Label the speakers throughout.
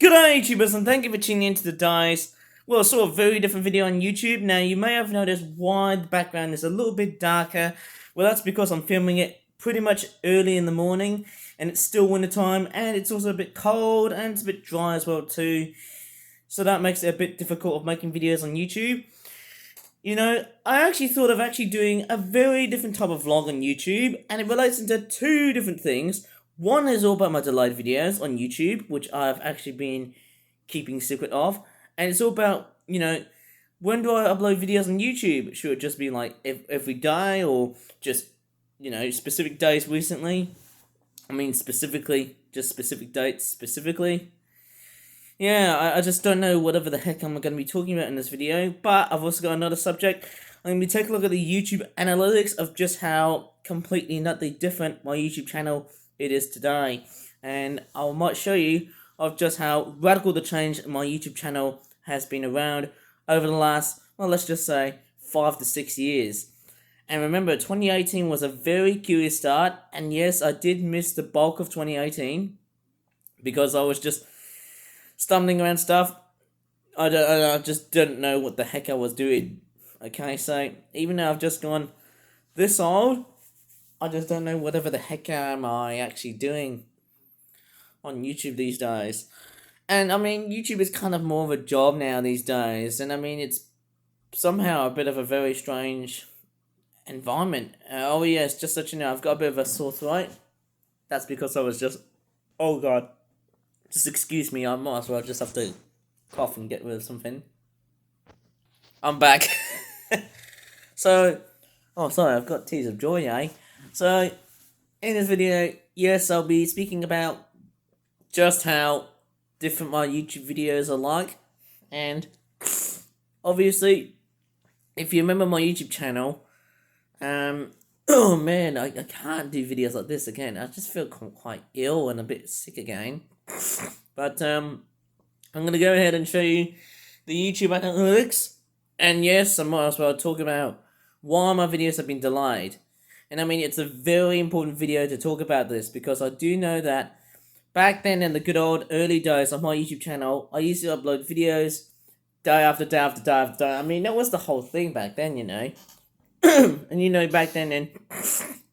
Speaker 1: G'day YouTubers and thank you for tuning into the Dice. Well, sort of very different video on YouTube. Now you may have noticed why the background is a little bit darker. Well, that's because I'm filming it pretty much early in the morning and it's still winter time and it's also a bit cold and it's a bit dry as well too. So that makes it a bit difficult of making videos on YouTube. You know, I actually thought of doing a very different type of vlog on YouTube, and it relates into two different things. One is all about my delayed videos on YouTube, which I've actually been keeping secret of, and it's all about, when do I upload videos on YouTube? Should it just be like every day, or just, specific days recently? I mean, specifically, just specific dates specifically. Yeah, I just don't know whatever the heck I'm going to be talking about in this video, but I've also got another subject. I'm going to be taking a look at the YouTube analytics of just how completely nutty different my YouTube channel it is today. And I might show you of just how radical the change in my YouTube channel has been around over the last, well, let's just say 5 to 6 years. And remember, 2018 was a very curious start, and yes, I did miss the bulk of 2018 because I was just stumbling around stuff. I just didn't know what the heck I was doing. Okay, so even though I've just gone this old, I just don't know whatever the heck am I actually doing on YouTube these days. And I mean, YouTube is kind of more of a job now these days, and I mean, it's somehow a bit of a very strange environment. Oh yes, just so you know, I've got a bit of a sore throat. That's because I was just, oh god, just excuse me, I might as well just have to cough and get rid of something. I'm back. So, oh sorry, I've got tears of joy, eh? So, in this video, yes, I'll be speaking about just how different my YouTube videos are like. And, obviously, if you remember my YouTube channel, oh man, I can't do videos like this again. I just feel quite ill and a bit sick again. But, I'm going to go ahead and show you the YouTube analytics. And yes, I might as well talk about why my videos have been delayed. And I mean, it's a very important video to talk about this because I do know that back then in the good old early days of my YouTube channel, I used to upload videos day after day after day after day. I mean, that was the whole thing back then, you know. And back then in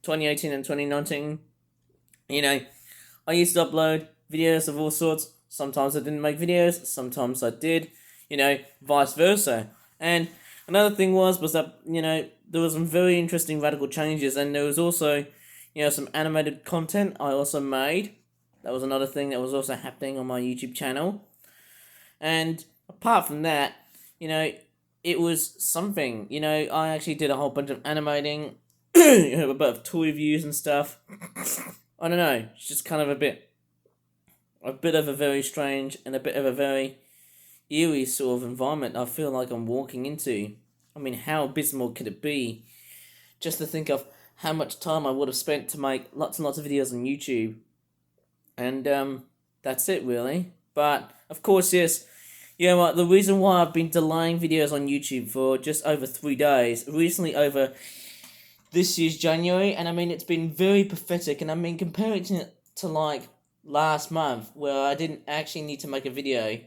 Speaker 1: 2018 and 2019, I used to upload videos of all sorts. Sometimes I didn't make videos, sometimes I did, vice versa. And another thing was that, there was some very interesting radical changes, and there was also, some animated content I also made. That was another thing that was also happening on my YouTube channel. And apart from that, it was something. I actually did a whole bunch of animating, a bit of toy reviews and stuff. I don't know, it's just kind of a bit of a very strange and a bit of a very eerie sort of environment I feel like I'm walking into. I mean, how abysmal could it be? Just to think of how much time I would have spent to make lots and lots of videos on YouTube. And that's it really. But of course, yes, the reason why I've been delaying videos on YouTube for just over 3 days, recently over this year's January, and I mean, it's been very pathetic, and I mean, comparing it to like last month, where I didn't actually need to make a video,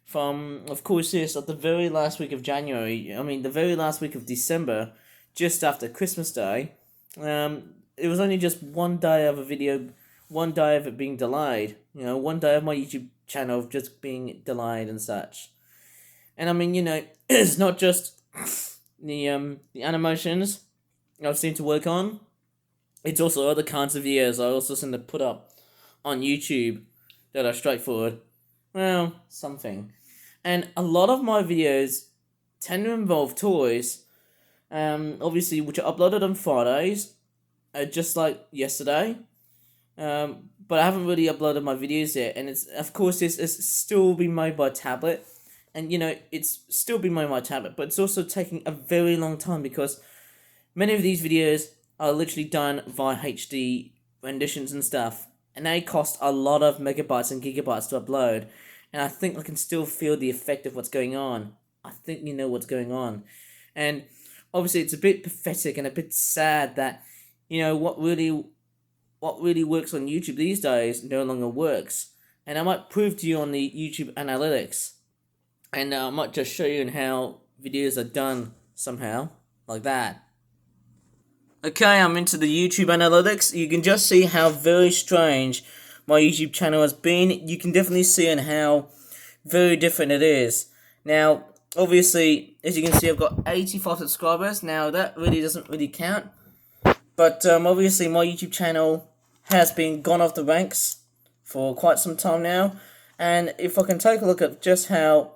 Speaker 1: from, of course, yes, at the very last week of January, I mean, the very last week of December, just after Christmas Day, it was only just 1 day of a video, 1 day of it being delayed, 1 day of my YouTube channel just being delayed and such. And I mean, it's not just the animations I've seemed to work on, it's also other kinds of videos I also seem to put up on YouTube that are straightforward. Well, something. And a lot of my videos tend to involve toys, obviously, which are uploaded on Fridays, just like yesterday. But I haven't really uploaded my videos yet, and it's still been made by tablet, and it's still been made by tablet, but it's also taking a very long time because many of these videos are literally done via HD renditions and stuff, and they cost a lot of megabytes and gigabytes to upload, and I think I can still feel the effect of what's going on. I think you know what's going on. And obviously it's a bit pathetic and a bit sad that, what really works on YouTube these days no longer works. and I might prove to you on the YouTube analytics, and I might just show you how videos are done somehow, like that. Okay, I'm into the YouTube analytics. You can just see how very strange my YouTube channel has been. You can definitely see on how very different it is. Now, obviously, as you can see, I've got 85 subscribers. Now, that really doesn't really count. But obviously, my YouTube channel has been gone off the ranks for quite some time now. And if I can take a look at just how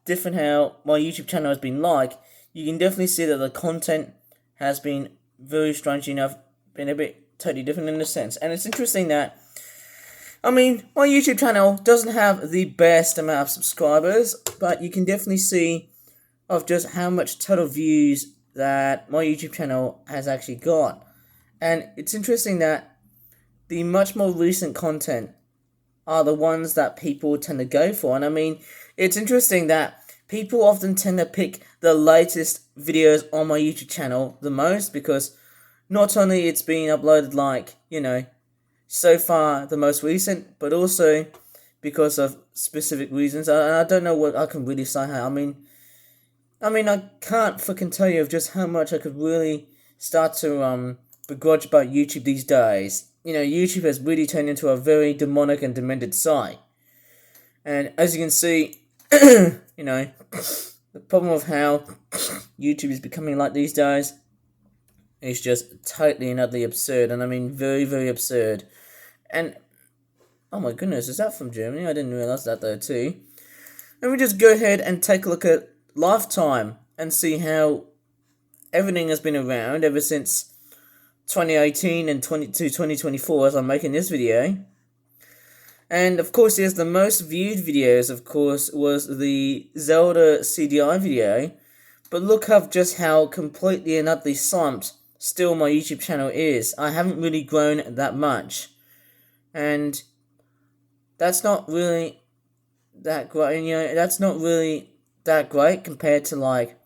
Speaker 1: different how my YouTube channel has been like, you can definitely see that the content has been very strangely enough been a bit totally different in a sense. And it's interesting that, I mean, my YouTube channel doesn't have the best amount of subscribers, but you can definitely see of just how much total views that my YouTube channel has actually got. And it's interesting that the much more recent content are the ones that people tend to go for. And I mean, it's interesting that people often tend to pick the latest videos on my YouTube channel the most, because not only it's being uploaded like, you know, so far the most recent, but also because of specific reasons. And I don't know what I can really say here. I mean, I can't fucking tell you of just how much I could really start to begrudge about YouTube these days. You know, YouTube has really turned into a very demonic and demented site. And as you can see, you know, the problem of how YouTube is becoming like these days is just totally and utterly absurd. And I mean, very, very absurd. And, oh my goodness, is that from Germany? I didn't realize that though too. Let me just go ahead and take a look at Lifetime and see how everything has been around ever since 2018 and 2024 as I'm making this video. And of course, yes, the most viewed videos, of course, was the Zelda CDI video. But look up just how completely and utterly slumped still my YouTube channel is. I haven't really grown that much. And that's not really that great. You know, that's not really that great compared to, like,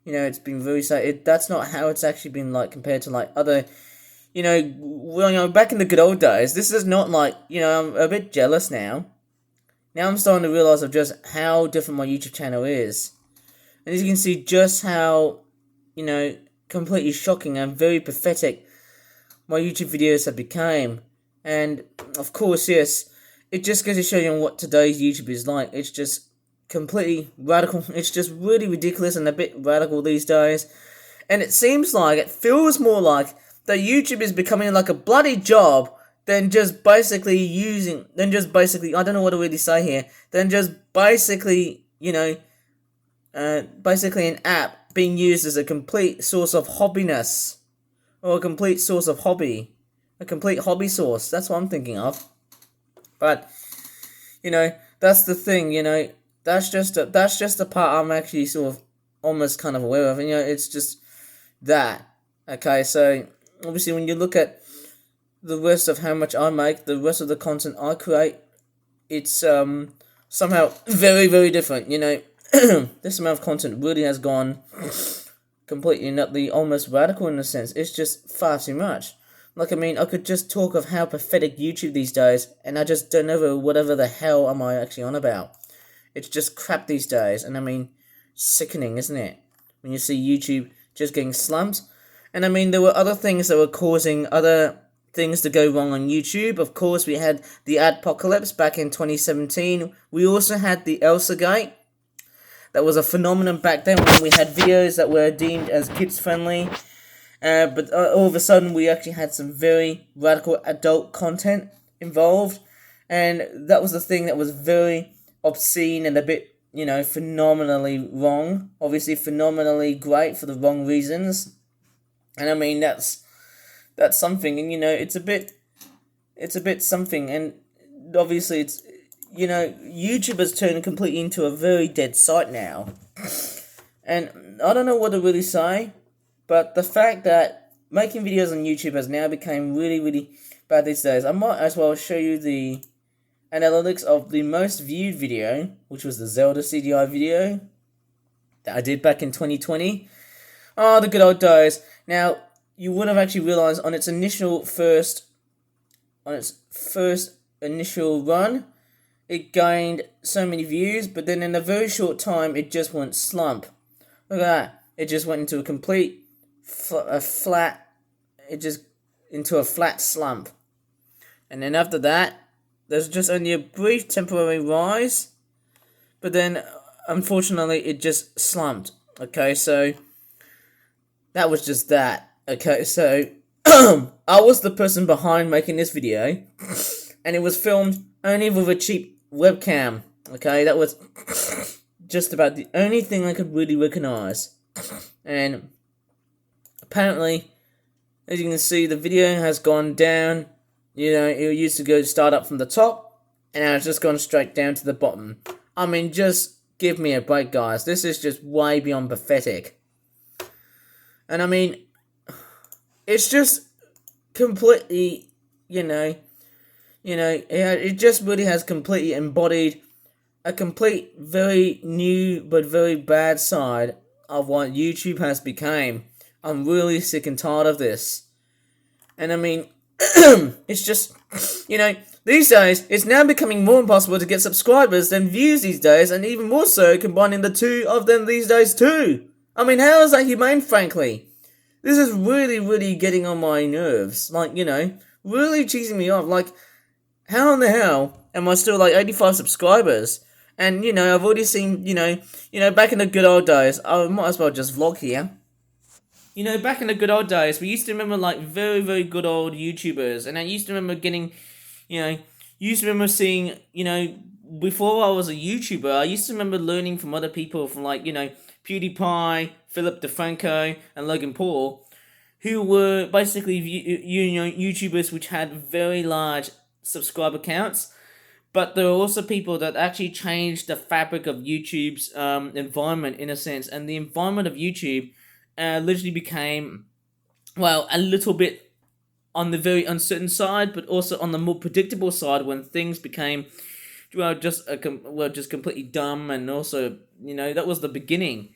Speaker 1: you know, it's been very sad. That's not how it's actually been like compared to like other, you know, well, you know, back in the good old days. This is not like, you know, I'm a bit jealous now. Now I'm starting to realize of just how different my YouTube channel is, and as you can see, just how, you know, completely shocking and very pathetic my YouTube videos have become. And of course, yes, it just goes to show you what today's YouTube is like. It's just completely radical. It's just really ridiculous and a bit radical these days. And it seems like, it feels more like that YouTube is becoming like a bloody job than just basically I don't know what to really say here, than just basically, you know, basically an app being used as a complete source of hobbiness, or a complete source of hobby, a complete hobby source. That's what I'm thinking of. But, you know, that's the thing, you know, that's just the part I'm actually sort of almost kind of aware of, and, you know, it's just that. Okay, so obviously when you look at the rest of how much I make, the rest of the content I create, it's somehow very, very different, you know. This amount of content really has gone completely nutty, almost radical in a sense. It's just far too much. Like, I mean, I could just talk of how pathetic YouTube these days, and I just don't know whatever the hell am I actually on about. It's just crap these days, and I mean, sickening, isn't it? When you see YouTube just getting slumped. And I mean, there were other things that were causing other things to go wrong on YouTube. Of course, we had the Adpocalypse back in 2017. We also had the Elsa Gate. That was a phenomenon back then when we had videos that were deemed as kids friendly. But all of a sudden, we actually had some very radical adult content involved. And that was the thing that was very obscene and a bit, you know, phenomenally wrong. Obviously, phenomenally great for the wrong reasons. And I mean, that's something. And, you know, it's a bit something. And obviously, it's, you know, YouTube has turned completely into a very dead site now. And I don't know what to really say. But the fact that making videos on YouTube has now become really, really bad these days, I might as well show you the analytics of the most viewed video, which was the Zelda CDI video that I did back in 2020. Oh, the good old days. Now, you would have actually realized on its first initial run, it gained so many views, but then in a very short time, it just went slump. Look at that. It just went into a complete flat, it just into a flat slump. And then after that, there's just only a brief temporary rise, but then unfortunately it just slumped. Okay, so that was just that. Okay, so I was the person behind making this video, and it was filmed only with a cheap webcam. Okay, that was just about the only thing I could really recognize. And apparently, as you can see, the video has gone down. You know, it used to go start up from the top, and now it's just gone straight down to the bottom. I mean, just give me a break, guys. This is just way beyond pathetic. And I mean, it's just completely, it just really has completely embodied a complete, very new but very bad side of what YouTube has become. I'm really sick and tired of this. And I mean, it's just, these days, it's now becoming more impossible to get subscribers than views these days, and even more so combining the two of them these days too. I mean, how is that humane, frankly? This is really, really getting on my nerves. Like, really cheesing me off. Like, how in the hell am I still like 85 subscribers? And, I've already seen, back in the good old days, I might as well just vlog here. Back in the good old days, we used to remember, like, very, very good old YouTubers. And I used to remember getting, seeing, before I was a YouTuber, I used to remember learning from other people, from, like, PewDiePie, Philip DeFranco, and Logan Paul, who were basically, YouTubers which had very large subscriber counts. But there are also people that actually changed the fabric of YouTube's environment, in a sense. And the environment of YouTube literally became, well, a little bit on the very uncertain side, but also on the more predictable side, when things became, well, just completely dumb. And also, that was the beginning.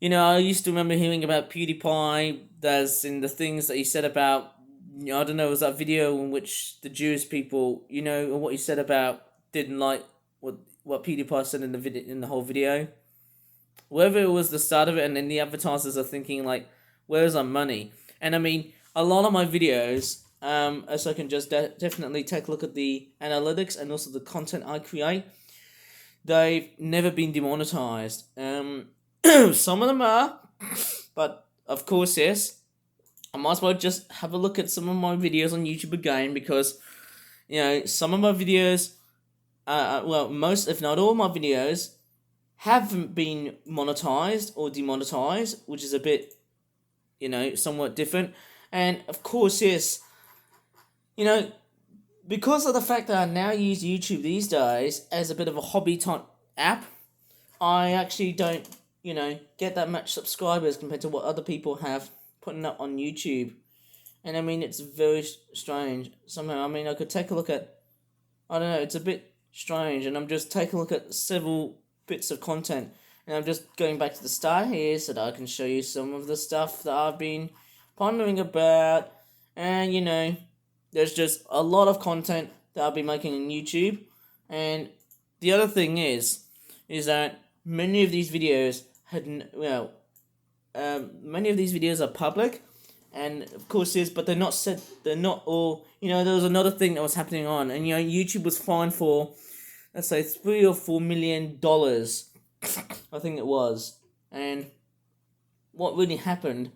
Speaker 1: I used to remember hearing about PewDiePie, as in the things that he said about, I don't know, it was that video in which the Jewish people, what he said about, didn't like what PewDiePie said in the whole video. Whether it was the start of it, and then the advertisers are thinking, like, where's our money? And I mean, a lot of my videos, as I can just definitely take a look at the analytics and also the content I create, they've never been demonetized. Some of them are, but of course, yes, I might as well just have a look at some of my videos on YouTube again, because, some of my videos, well, most, if not all my videos, haven't been monetized or demonetized, which is a bit, somewhat different. And of course, yes, because of the fact that I now use YouTube these days as a bit of a hobby type app, I actually don't, get that much subscribers compared to what other people have putting up on YouTube. And I mean, it's very strange. Somehow, I mean, I could take a look at, I don't know, it's a bit strange. And I'm just taking a look at several bits of content. And I'm just going back to the start here so that I can show you some of the stuff that I've been pondering about. And, there's just a lot of content that I'll be making on YouTube. And the other thing is that many of these videos many of these videos are public, and of course but they're not all, there was another thing that was happening on, and YouTube was fined for, let's say, $3 or $4 million, I think it was. And what really happened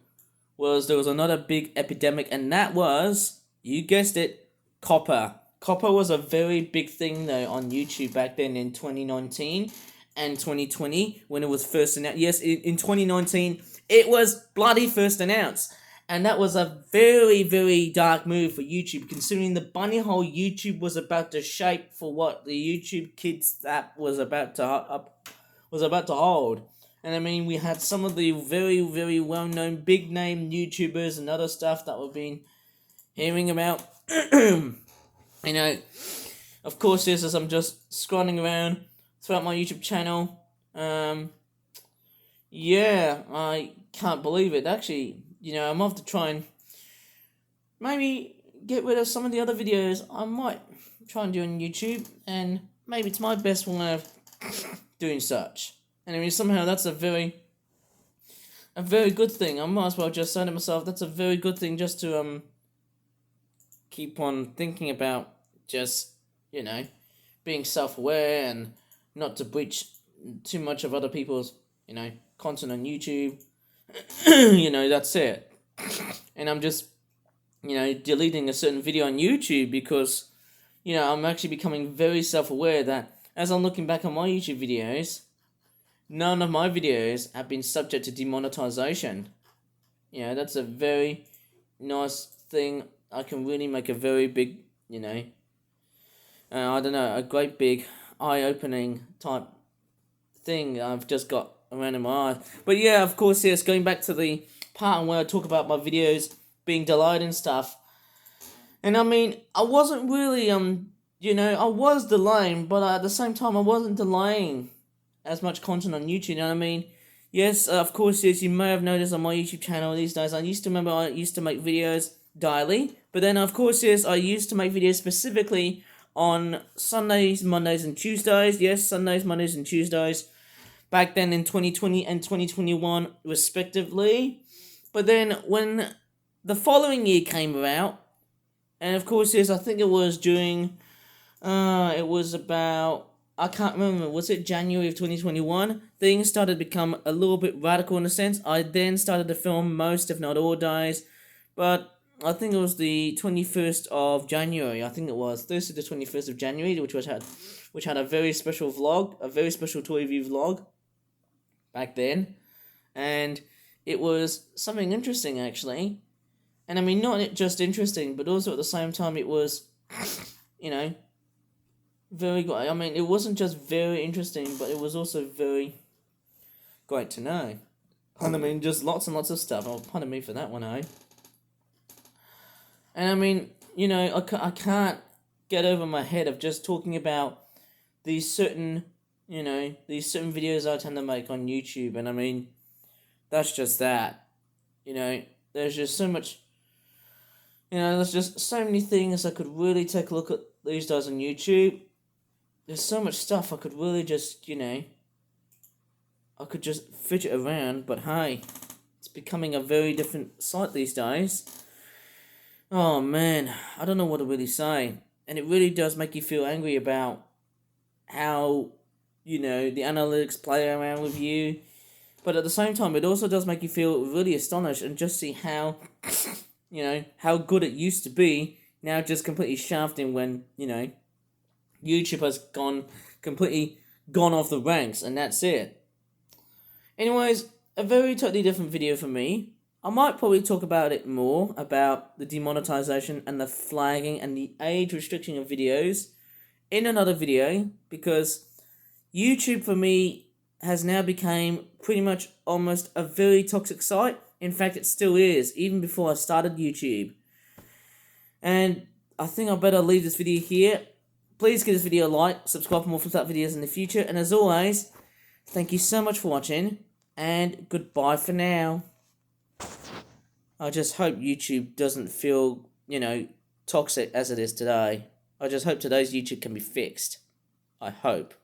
Speaker 1: was there was another big epidemic, and that was, you guessed it, copper. Copper was a very big thing, though, on YouTube back then in 2019 and 2020 when it was first announced. Yes, in 2019, it was bloody first announced. And that was a very, very dark move for YouTube, considering the bunny hole YouTube was about to shape for what the YouTube Kids app was about to hold. And I mean, we had some of the very, very well-known big-name YouTubers and other stuff that we've been hearing about. Of course, this as I'm just scrolling around throughout my YouTube channel. Yeah, I can't believe it. Actually, I'm off to try and maybe get rid of some of the other videos. I might try and do on YouTube, and maybe it's my best way of doing such. And I mean, somehow that's a very good thing. I might as well just say to myself, that's a very good thing, just to keep on thinking about, just, being self-aware and not to breach too much of other people's, content on YouTube. That's it. And I'm just, deleting a certain video on YouTube because, I'm actually becoming very self-aware that as I'm looking back on my YouTube videos, none of my videos have been subject to demonetization. That's a very nice thing. I can really make a very big, I don't know, a great big eye-opening type thing I've just got around in my eye. But yeah, of course, yes, going back to the part where I talk about my videos being delayed and stuff. And I mean, I wasn't really, I was delaying, but at the same time, I wasn't delaying as much content on YouTube, you know what I mean? Yes, of course, yes, you may have noticed on my YouTube channel these days, I used to make videos daily, but then, of course, yes, I used to make videos specifically on Sundays, Mondays, and Tuesdays. Yes, Sundays, Mondays, and Tuesdays. Back then in 2020 and 2021, respectively. But then when the following year came about, and of course, yes, I think it was during, it was about, I can't remember, was it January of 2021? Things started to become a little bit radical in a sense. I then started to film most, if not all, days, but I think it was the 21st of January, I think it was, Thursday the 21st of January, which had a very special vlog, a very special toy review vlog, back then, and it was something interesting, actually, and I mean, not just interesting, but also at the same time, it was, very good. I mean, it wasn't just very interesting, but it was also very great to know. And I mean, just lots and lots of stuff. Oh, pardon me for that one, eh? And I mean, I can't get over my head of just talking about these certain videos I tend to make on YouTube. And I mean, that's just that. There's just so much, there's just so many things I could really take a look at these days on YouTube. There's so much stuff I could really just, I could just fidget around, but hey, it's becoming a very different site these days. Oh man, I don't know what to really say. And it really does make you feel angry about how, the analytics play around with you. But at the same time, it also does make you feel really astonished and just see how, how good it used to be, now just completely shafting when, YouTube has completely gone off the ranks, and that's it. Anyways, a very totally different video for me. I might probably talk about it more, about the demonetization and the flagging and the age restriction of videos in another video, because YouTube for me has now become pretty much almost a very toxic site. In fact, it still is, even before I started YouTube. And I think I better leave this video here. Please give this video a like, subscribe for more Flip That videos in the future, and as always, thank you so much for watching, and goodbye for now. I just hope YouTube doesn't feel, toxic as it is today. I just hope today's YouTube can be fixed. I hope.